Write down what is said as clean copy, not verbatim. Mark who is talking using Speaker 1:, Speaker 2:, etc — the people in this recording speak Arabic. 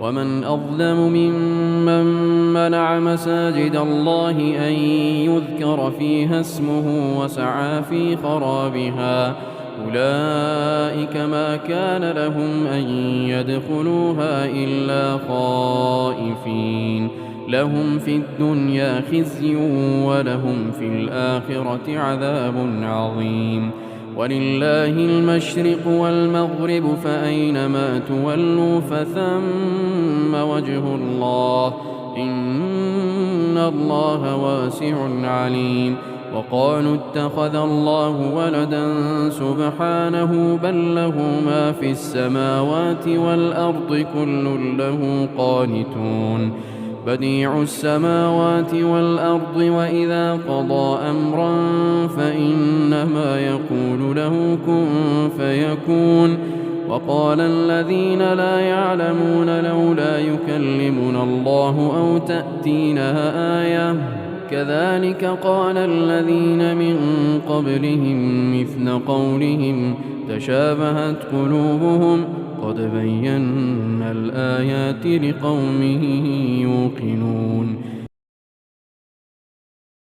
Speaker 1: ومن أظلم ممن منع مساجد الله أن يذكر فيها اسمه وسعى في خرابها أولئك ما كان لهم أن يدخلوها إلا خائفين لهم في الدنيا خزي ولهم في الآخرة عذاب عظيم ولله المشرق والمغرب فأينما تولوا فثم وجه الله إن الله واسع عليم وقالوا اتخذ الله ولدا سبحانه بل له ما في السماوات والأرض كل له قانتون بديع السماوات والأرض وإذا قضى أمرا فإنما يقول له كن فيكون وقال الذين لا يعلمون لولا يكلمنا الله أو تأتينا آية كذلك قال الذين من قبلهم مثل قولهم تشابهت قلوبهم قد بينا الآيات لقوم يوقنون